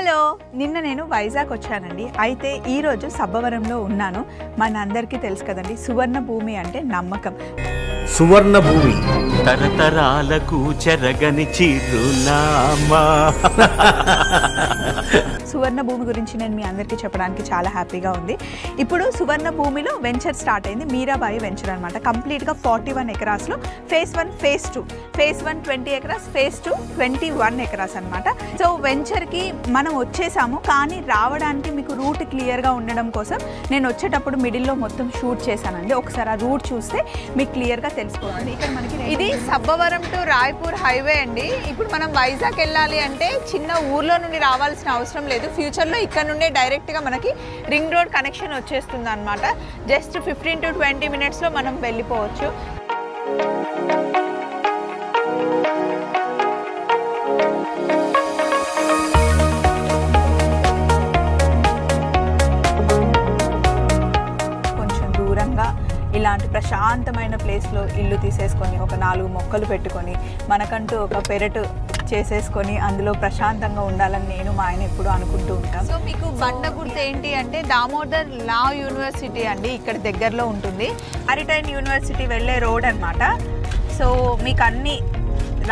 Hello, నిన్న నేను వైజాగ్ వచ్చానండి. అయితే ఈరోజు సబ్బవరంలో ఉన్నాను. మన అందరికీ తెలుసు కదండి, సువర్ణ భూమి అంటే నమ్మకం. సువర్ణ భూమి తరతరాలకు చెరగని చిరునామా. సువర్ణ భూమి గురించి నేను మీ అందరికీ చెప్పడానికి చాలా హ్యాపీగా ఉంది. ఇప్పుడు సువర్ణ భూమిలో వెంచర్ స్టార్ట్ అయింది. మీరాబాయి వెంచర్ అనమాట. కంప్లీట్గా 41 ఎకరాస్లో phase 1 phase 2, phase 1 20 acres, phase 2 21 acres అనమాట. సో వెంచర్కి మనం వచ్చేసాము, కానీ రావడానికి మీకు రూట్ క్లియర్గా ఉండడం కోసం నేను వచ్చేటప్పుడు మిడిల్లో మొత్తం షూట్ చేశానండి. ఒకసారి ఆ రూట్ చూస్తే మీకు క్లియర్గా తెలిసిపోతుంది. ఇక్కడ మనకి ఇది సబ్బవరం టు రాయ్పూర్ హైవే అండి. ఇప్పుడు మనం వైజాగ్ వెళ్ళాలి అంటే చిన్న ఊర్లో నుండి రావాల్సిన అవసరం లేదు. ఫ్యూచర్లో ఇక్కడ నుండే డైరెక్ట్గా మనకి రింగ్ రోడ్ కనెక్షన్ వచ్చేస్తుంది అనమాట. జస్ట్ 15 to 20 మినిట్స్లో మనం వెళ్ళిపోవచ్చు. కొంచెం దూరంగా ఇలాంటి ప్రశాంతమైన ప్లేస్లో ఇల్లు తీసేసుకొని ఒక 4 మొక్కలు పెట్టుకొని మనకంటూ ఒక పెరటు చేసేసుకొని అందులో ప్రశాంతంగా ఉండాలని నేను మా ఆయన ఎప్పుడు అనుకుంటూ ఉంటాను. సో మీకు బండ గుర్తు ఏంటి అంటే దామోదర్ లా యూనివర్సిటీ అండి, ఇక్కడ దగ్గరలో ఉంటుంది. మారిటైమ్ యూనివర్సిటీ వెళ్ళే రోడ్ అనమాట. సో మీకు అన్నీ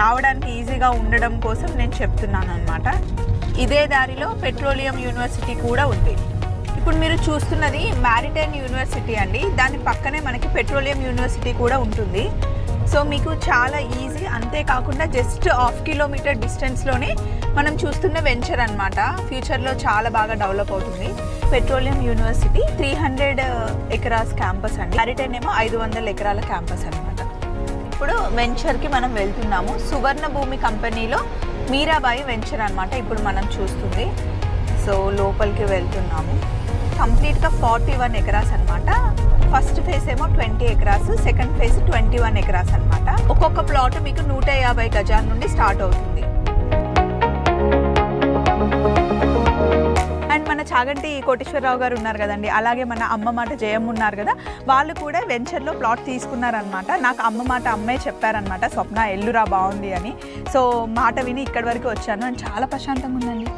రావడానికి ఈజీగా ఉండడం కోసం నేను చెప్తున్నాను అనమాట. ఇదే దారిలో పెట్రోలియం యూనివర్సిటీ కూడా ఉంది. ఇప్పుడు మీరు చూస్తున్నది మారిటైమ్ యూనివర్సిటీ అండి. దాని పక్కనే మనకి పెట్రోలియం యూనివర్సిటీ కూడా ఉంటుంది. సో మీకు చాలా ఈజీ. అంతేకాకుండా జస్ట్ 1/2 కిలోమీటర్ డిస్టెన్స్లోనే మనం చూస్తున్న వెంచర్ అనమాట. ఫ్యూచర్లో చాలా బాగా డెవలప్ అవుతుంది. పెట్రోలియం యూనివర్సిటీ 300 ఎకరాస్ క్యాంపస్ అండి. మారిటైమ్ ఏమో 500 ఎకరాల క్యాంపస్ అనమాట. ఇప్పుడు వెంచర్కి మనం వెళ్తున్నాము. సువర్ణ భూమి కంపెనీలో మీరాబాయి వెంచర్ అనమాట ఇప్పుడు మనం చూస్తుంది. సో లోపలికి వెళ్తున్నాము. కంప్లీట్గా 41 ఎకరాస్ అనమాట. ఫస్ట్ ఫేజ్ ఏమో 20 ఎకరాస్, సెకండ్ ఫేజ్ 21 ఎకరాస్ అనమాట. ఒక్కొక్క ప్లాట్ మీకు 150 గజాల నుండి స్టార్ట్ అవుతుంది. అండ్ మన చాగంటి కోటేశ్వరరావు గారు ఉన్నారు కదండి, అలాగే మన అమ్మ మాట జయమ్మ ఉన్నారు కదా, వాళ్ళు కూడా వెంచర్లో ప్లాట్ తీసుకున్నారనమాట. నాకు అమ్మ మాట అమ్మే చెప్పారనమాట, స్వప్న ఎల్లురా బాగుంది అని. సో మాట విని ఇక్కడి వరకు వచ్చాను. అండ్ చాలా ప్రశాంతంగా ఉందండి,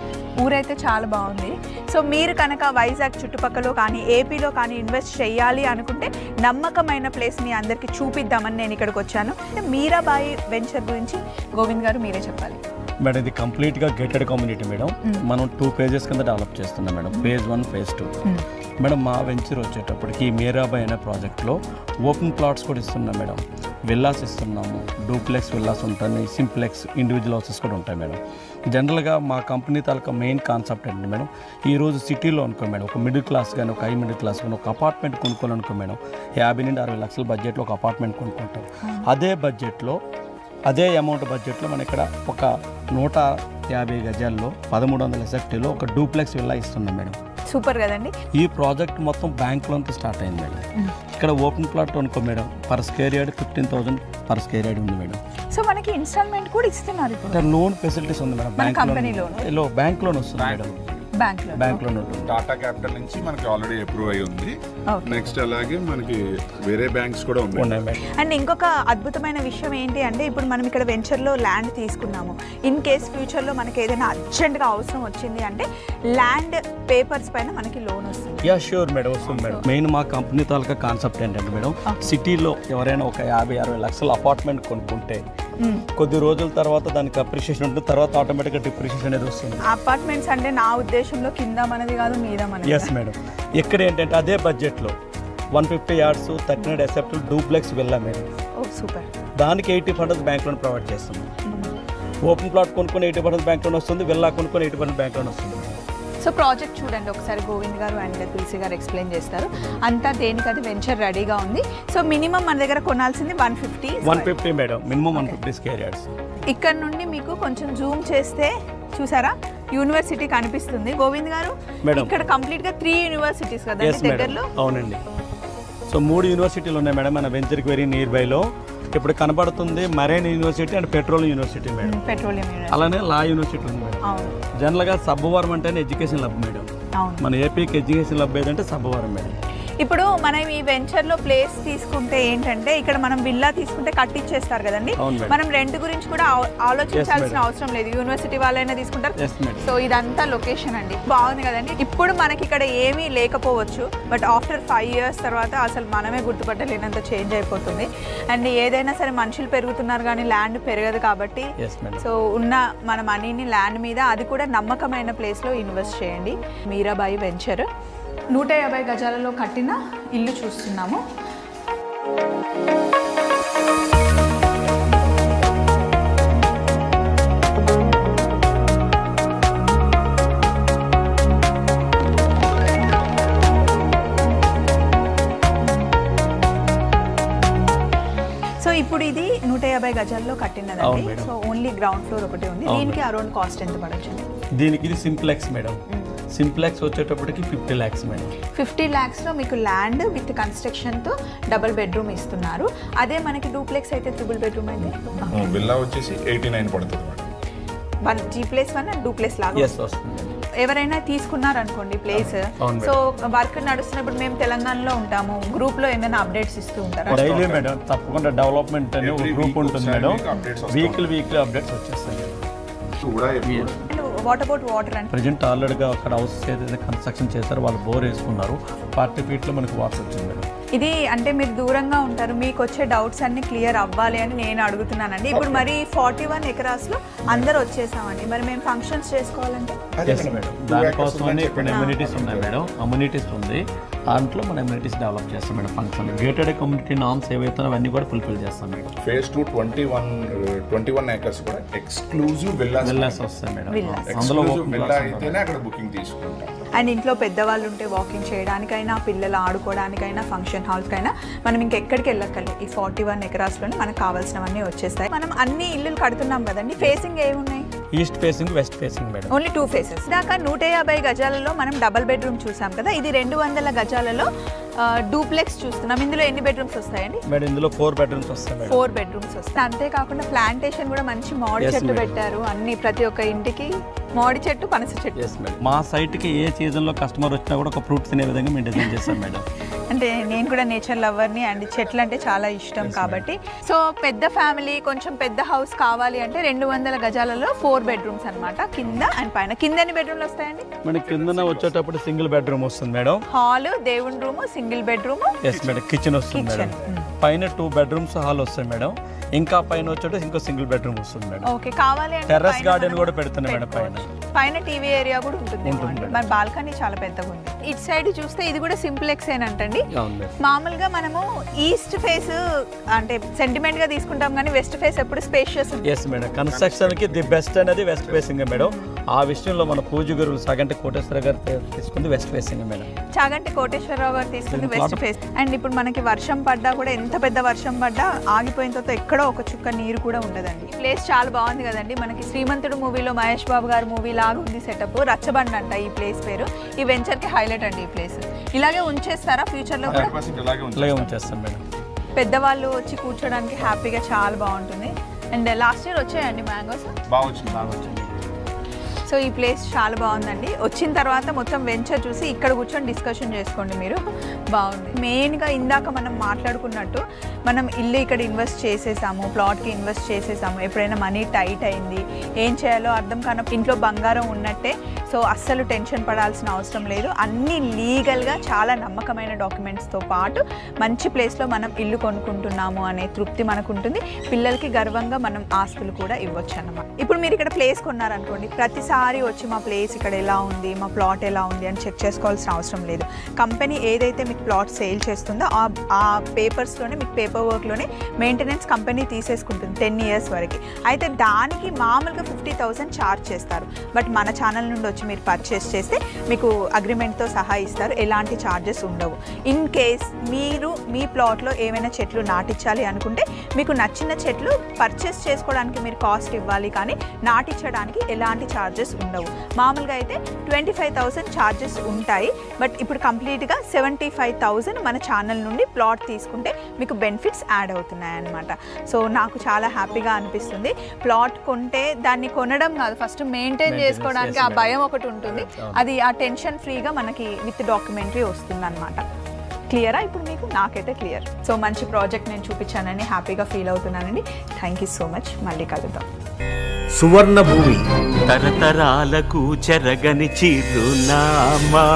ఊరైతే చాలా బాగుంది. సో మీరు కనుక వైజాగ్ చుట్టుపక్కల కానీ ఏపీలో కానీ ఇన్వెస్ట్ చేయాలి అనుకుంటే నమ్మకమైన ప్లేస్ని అందరికీ చూపిద్దామని నేను ఇక్కడికి వచ్చాను. మీరాబాయి వెంచర్ గురించి గోవింద్ గారు మీరే చెప్పాలి. మేడం, ఇది కంప్లీట్గా గేటెడ్ కమ్యూనిటీ మేడం. మనం 2 phases కింద డెవలప్ చేస్తున్నాం మేడం. Phase 1 phase 2 madam. మా వెంచర్ వచ్చేటప్పటికి మీరాబాయి అనే ప్రాజెక్ట్లో ఓపెన్ ప్లాట్స్ కూడా ఇస్తున్నాం మేడం. విల్లాస్ ఇస్తున్నాము, డూప్లెక్స్ విల్లాస్ ఉంటాయి, సింప్లెక్స్ ఇండివిజువల్ హౌసెస్ కూడా ఉంటాయి మేడం. జనరల్గా మా కంపెనీ తాలూకా మెయిన్ కాన్సెప్ట్ ఏంటి మేడం, ఈరోజు సిటీలో అనుకో మేడం, ఒక మిడిల్ క్లాస్ కానీ ఒక హై మిడిల్ క్లాస్ కానీ ఒక అపార్ట్మెంట్ కొనుక్కోవాలనుకో మేడం, 50 నుండి 60 లక్షల బడ్జెట్లో ఒక అపార్ట్మెంట్ కొనుక్కుంటాం. అదే బడ్జెట్లో అదే అమౌంట్ బడ్జెట్లో మన ఇక్కడ ఒక 150 గజాల్లో 1300 SFTలో ఒక డూప్లెక్స్ విల్లా ఇస్తున్నాం మేడం. సూపర్ కదండి. ఈ ప్రాజెక్ట్ మొత్తం బ్యాంక్ లోన్తో స్టార్ట్ అయింది మేడం. ఇక్కడ ఓపెన్ ప్లాట్ అనుకో madam, per square yard 15,000 per square yard ఉంది మేడం. సో మనకి ఇన్స్టాల్మెంట్ కూడా ఇస్తున్నారు. ఇప్పుడు లోన్ ఫెసిలిటీస్ ఉంది మేడం. బ్యాంక్ లోన్ వస్తుంది మేడం. బ్యాంక్ లోన్ ఉంటుంది. టాటా క్యాపిటల్ నుంచి మనకి ఆల్రెడీ అప్రూవ్ అయి ఉంది. నెక్స్ట్ అలాగే మనకి వేరే బ్యాంక్స్ కూడా ఉన్నాయి. అండ్ ఇంకొక అద్భుతమైన విషయం ఏంటి అంటే, ఇప్పుడు మనం ఇక్కడ వెంచర్లో ల్యాండ్ తీసుకున్నాము. ఇన్ కేస్ ఫ్యూచర్లో మనకి ఏదైనా అర్జెంట్గా అవసరం వచ్చింది అంటే ల్యాండ్ పేపర్స్ పైన మనకి లోన్ వస్తుంది. యా షూర్ మేడం, వస్తుంది మేడం. మెయిన్ మా కంపెనీ తాలూకా కాన్సెప్ట్ ఏంటంటే మేడం, సిటీలో ఎవరైనా ఒక 50-60 లక్షల అపార్ట్మెంట్ కొనుక్కుంటే కొద్ది రోజుల తర్వాత దానికి అప్రిషియేషన్ ఉంటుంది, తర్వాత ఆటోమేటిక్గా డిప్రిషియేషన్ అనేది వస్తుంది. అపార్ట్మెంట్స్ అంటే నా ఉద్దేశంలో కింద మనది కాదు, మీద మనది. Yes madam. ఇక్కడ ఏంటంటే అదే బడ్జెట్లో 150 yards 39 SFT duplex villa madam. Super. దానికి 80% బ్యాంక్ లోన్ ప్రొవైడ్ చేస్తుంది. ఓపెన్ ప్లాట్ కొనుక్కొని 80% బ్యాంక్ లోన్ వస్తుంది, విల్లా కొనుక్కొని 80% బ్యాంక్ లోన్ వస్తుంది. సో ప్రాజెక్ట్ చూడండి ఒకసారి, గోవింద్ గారు అండ్ తులసి గారు ఎక్స్ప్లెయిన్ చేస్తారు. అంతా దేనికి అది వెంచర్ రెడీగా ఉంది. సో మినిమం మన దగ్గర కొనాల్సింది 150 మేడం, మినిమం 150 స్క్వేర్ యార్డ్స్. ఇక్కడ నుండి మీకు కొంచెం జూమ్ చేస్తే చూసారా యూనివర్సిటీ కనిపిస్తుంది. గోవింద్ గారు, ఇక్కడ కంప్లీట్ గా 3 యూనివర్సిటీస్ కదా దగ్గరలో? అవునండి. సో 3 యూనివర్సిటీలు ఉన్నాయి మేడం మన వెంచర్కి వెరీ నియర్ బైలో. ఇప్పుడు కనబడుతుంది marine university and petroleum university madam. Petroleum university, అలానే లా యూనివర్సిటీ ఉంది మేడం. జనరల్గా సబ్బవరం అంటే ఎడ్యుకేషన్ లబ్ మేడం. మన ఏపీకి ఎడ్యుకేషన్ లబ్ ఏదంటే సబ్బవరం మేడం. ఇప్పుడు మనం ఈ వెంచర్లో ప్లేస్ తీసుకుంటే ఏంటంటే ఇక్కడ మనం విల్లా తీసుకుంటే కట్టిచ్చేస్తారు కదండి, మనం రెంట్ గురించి కూడా ఆలోచించాల్సిన అవసరం లేదు, యూనివర్సిటీ వాళ్ళైనా తీసుకుంటారు. సో ఇదంతా లొకేషన్ అండి, బాగుంది కదండి. ఇప్పుడు మనకి ఇక్కడ ఏమీ లేకపోవచ్చు, బట్ ఆఫ్టర్ 5 years తర్వాత అసలు మనమే గుర్తుపట్టలేనంత చేంజ్ అయిపోతుంది. అండ్ ఏదైనా సరే మనుషులు పెరుగుతున్నారు కానీ ల్యాండ్ పెరగదు కాబట్టి సో ఉన్న మన మనీని ల్యాండ్ మీద, అది కూడా నమ్మకమైన ప్లేస్లో ఇన్వెస్ట్ చేయండి. మీరాబాయి వెంచర్ 150 గజాలలో కట్టిన ఇల్లు చూస్తున్నాము. సో ఇప్పుడు ఇది 150 గజాల్లో కట్టినదండి. సో ఓన్లీ గ్రౌండ్ ఫ్లోర్ ఒకటి ఉంది. దీనికి అరౌండ్ కాస్ట్ ఎంత పడొచ్చు? దీనికి ఇది సింప్లెక్స్ మేడం. సింప్లెక్స్ వచ్చేటప్పటికి 50 lakhs మేడం. 50 lakhsలో మీకు ల్యాండ్ విత్ కన్స్ట్రక్షన్తో డబుల్ బెడ్రూమ్ ఇస్తున్నారు. అదే మనకి డూప్లెక్స్ అయితే ట్రిపుల్ బెడ్రూమ్ అయితే విల్లా వచ్చేసి 89 పడుతుంది. 1G+1 అండ్ డూప్లెక్స్ లాగా వస్తుంది. ఎవరైనా తీసుకున్నారనుకోండి ప్లేస్, సో వర్క్ నడుస్తున్నప్పుడు మేము తెలంగాణలో ఉంటాము, గ్రూప్ లో ఏమైనా అప్డేట్స్ ఇస్తూ ఉంటారు డైలీ మేడం. తప్పకుండా డెవలప్మెంట్ అనే ఒక గ్రూప్ ఉంటుంది మేడం, వీక్లీ అప్డేట్స్ వచ్చేస్తాయి. వాట్ అబౌట్ వాటర్ అంటే ప్రజెంట్ ఆల్రెడీగా అక్కడ హౌస్ ఏదైతే కన్స్ట్రక్షన్ చేశారో వాళ్ళు బోర్ వేసుకున్నారు, 40 feet మనకు వాటర్ వచ్చింది మేడం. ఇది అంటే మీరు దూరంగా ఉంటారు, మీకు వచ్చే డౌట్స్ అన్ని క్లియర్ అవ్వాలి అని నేను అడుగుతున్నానండి. ఇప్పుడు మరి 41 acresలో అందరు వచ్చేసామండి, మరి మేము ఫంక్షన్స్ చేసుకోవాలంటే మేడం దానికోసమని ఇప్పుడు అమ్యూనిటీస్ ఉన్నాయి మేడం. అమ్యూనిటీస్ ఉంది, దాంట్లో మన అమ్యూనిటీస్ డెవలప్ చేస్తాం madam. Function gated community norms ఏవైతే అవన్నీ కూడా ఫుల్ఫిల్ చేస్తాం మేడం. Phase 2 21 acres కూడా ఎక్స్క్లూజివ్ విల్లాస్ వస్తాయి మేడం. అందులో విల్లా అయితేనే అక్కడ బుకింగ్ తీసుకుంటాం. అండ్ ఇంట్లో పెద్దవాళ్ళు ఉంటే వాకింగ్ చేయడానికైనా, పిల్లలు ఆడుకోవడానికైనా, ఫంక్షన్ హాల్స్కైనా మనం ఇంకెక్కడికి వెళ్ళక్కర్లేదు. ఈ 41 acresలోనే మనకు కావాల్సినవన్నీ వచ్చేస్తాయి. మనం అన్ని ఇల్లులు కడుతున్నాం కదండి, ఫేసింగ్ ఏమున్నాయి? East facing, west facing madam. Only 2 phases. దాకా 150 గజాలలో మనం డబల్ బెడ్రూమ్ చూసాం కదా, ఇది 200 గజాలలో డూప్లెక్స్ చూస్తున్నాం. ఇందులో ఎన్ని బెడ్రూమ్స్ వస్తాయండి? మేడం ఇందులో 4 bedrooms వస్తాయి. 4 bedrooms వస్తాయి. అంతేకాకుండా ప్లాంటేషన్ కూడా మంచి మామిడి చెట్టు పెట్టారు. అన్ని ప్రతి ఒక్క ఇంటికి మామిడి చెట్టు, పనస చెట్టు. మా సైట్కి ఏ సీజన్లో కస్టమర్ వచ్చినా కూడా ఒక ఫ్రూట్ తినే విధంగా మేము డిజైన్ చేస్తాం మేడం. అంటే నేను కూడా నేచర్ లవర్ని అండ్ చెట్లు అంటే చాలా ఇష్టం కాబట్టి. సో పెద్ద ఫ్యామిలీ, కొంచెం పెద్ద హౌస్ కావాలి అంటే 200 గజాలలో 4 bedrooms అనమాట, కింద అండ్ పైన. కింద ఎన్ని బెడ్రూమ్లు వస్తాయండి? మనకి కింద వచ్చేటప్పుడు సింగిల్ బెడ్రూమ్ వస్తుంది మేడం. హాల్, దేవుని room, single bedroom. Yes madam. Kitchen వస్తుంది మేడం. పైన 2 bedrooms హాల్ వస్తాయి మేడం. ఇంకా పైన వచ్చేటప్పుడు ఇంకో సింగిల్ బెడ్రూమ్ వస్తుంది మేడం. ఓకే, కావాలి అంటే టెర్రస్ గార్డెన్ కూడా పెడుతున్నాం మేడం. పైన టీవీ ఏరియా కూడా ఉంటుంది. మరి బాల్కనీ చాలా పెద్దగా ఉంది. ఇటు సైడ్ చూస్తే ఇది కూడా సింప్లెక్స్ ఏనంటండి. మామూలుగా మనము ఈస్ట్ ఫేస్ అంటే సెంటిమెంట్ గా తీసుకుంటాం కానీ వెస్ట్ ఫేస్ ఎప్పుడు స్పేషియస్ ఉంది. Yes madam. కన్స్ట్రక్షన్ కి ది బెస్ట్ అనేది వెస్ట్ ఫేసింగ్ మేడం. ఆ విషయంలో మన పూజ గురువులు సాగంటి కోటేశ్వర గారు తీసుకుంది west facing madam. Chaganti Koteswara Rao గారు తీసుకుంది వెస్ట్ ఫేస్. అండ్ ఇప్పుడు మనకి వర్షం పడ్డా కూడా, ఎంత పెద్ద వర్షం పడ్డా ఆగిపోయిన తర్వాత ఎక్కడో ఒక చుక్క నీరు కూడా ఉండదండి. ఈ ప్లేస్ చాలా బాగుంది కదండి. మనకి శ్రీమంతుడు మూవీలో మహేష్ బాబు గారు మూవీ లాగా ఉంది సెటప్. రచ్చబండ అంట ఈ ప్లేస్ పేరు. ఈ వెంచర్ కి హైలైట్ అండి ఈ ప్లేస్. ఇలాగే ఉంచేస్తారా ఫ్యూచర్ లో కూడా? ఇలాగే ఉంచేస్తాం మేడం. పెద్దవాళ్ళు వచ్చి కూర్చోడానికి హ్యాపీగా చాలా బాగుంటుంది. అండ్ లాస్ట్ ఇయర్ వచ్చాయండి మ్యాంగోస్. బాగా వచ్చింది. సో ఈ ప్లేస్ చాలా బాగుందండి. వచ్చిన తర్వాత మొత్తం వెంచర్ చూసి ఇక్కడ కూర్చొని డిస్కషన్ చేసుకోండి మీరు. బాగుంది. మెయిన్గా ఇందాక మనం మాట్లాడుకున్నట్టు మనం ఇల్లు ఇక్కడ ఇన్వెస్ట్ చేసేసాము, ప్లాట్కి ఇన్వెస్ట్ చేసేసాము, ఎప్పుడైనా మనీ టైట్ అయింది, ఏం చేయాలో అర్థం కాని ఇంట్లో బంగారం ఉన్నట్టే. సో అస్సలు టెన్షన్ పడాల్సిన అవసరం లేదు. అన్నీ లీగల్గా చాలా నమ్మకమైన డాక్యుమెంట్స్తో పాటు మంచి ప్లేస్లో మనం ఇల్లు కొనుక్కుంటున్నాము అనే తృప్తి మనకు ఉంటుంది. పిల్లలకి గర్వంగా మనం ఆస్తులు కూడా ఇవ్వచ్చు అన్నమాట. ఇప్పుడు మీరు ఇక్కడ ప్లేస్ కొన్నారనుకోండి, ప్రతిసారి వచ్చి మా ప్లేస్ ఇక్కడ ఎలా ఉంది, మా ప్లాట్ ఎలా ఉంది అని చెక్ చేసుకోవాల్సిన అవసరం లేదు. కంపెనీ ఏదైతే మీకు ప్లాట్ సేల్ చేస్తుందో ఆ పేపర్స్లోనే, మీకు పేపర్ వర్క్లోనే మెయింటెనెన్స్ కంపెనీ తీసేసుకుంటుంది 10 years వరకు. అయితే దానికి మామూలుగా 50,000 ఛార్జ్ చేస్తారు. బట్ మన ఛానల్ నుండి వచ్చి మీరు పర్చేస్ చేస్తే మీకు అగ్రిమెంట్తో సహా ఇస్తారు, ఎలాంటి ఛార్జెస్ ఉండవు. ఇన్ కేస్ మీరు మీ ప్లాట్లో ఏమైనా చెట్లు నాటించాలి అనుకుంటే మీకు నచ్చిన చెట్లు పర్చేస్ చేసుకోవడానికి మీరు కాస్ట్ ఇవ్వాలి, కానీ నాటించడానికి ఎలాంటి ఛార్జెస్ ఉండవు. మామూలుగా అయితే 25,000 ఛార్జెస్ ఉంటాయి. బట్ ఇప్పుడు కంప్లీట్గా 75,000 మన ఛానల్ నుండి ప్లాట్ తీసుకుంటే మీకు బెనిఫిట్స్ యాడ్ అవుతున్నాయి అన్నమాట. సో నాకు చాలా హ్యాపీగా అనిపిస్తుంది. ప్లాట్ కొంటే దాన్ని కొనడం కాదు, ఫస్ట్ మెయింటైన్ చేసుకోవడానికి ఆ భయం ఒకటి ఉంటుంది. అది ఆ టెన్షన్ ఫ్రీగా మనకి విత్ డాక్యుమెంటరీ వస్తుంది అన్నమాట. క్లియరా ఇప్పుడు మీకు? నాకైతే క్లియర్. సో మంచి ప్రాజెక్ట్ నేను చూపించానని హ్యాపీగా ఫీల్ అవుతున్నానండి. Thank you so much. మళ్ళీ కలుద్దాం. సువర్ణ భూమి తరతరాలకు చెరగని చిరునామా.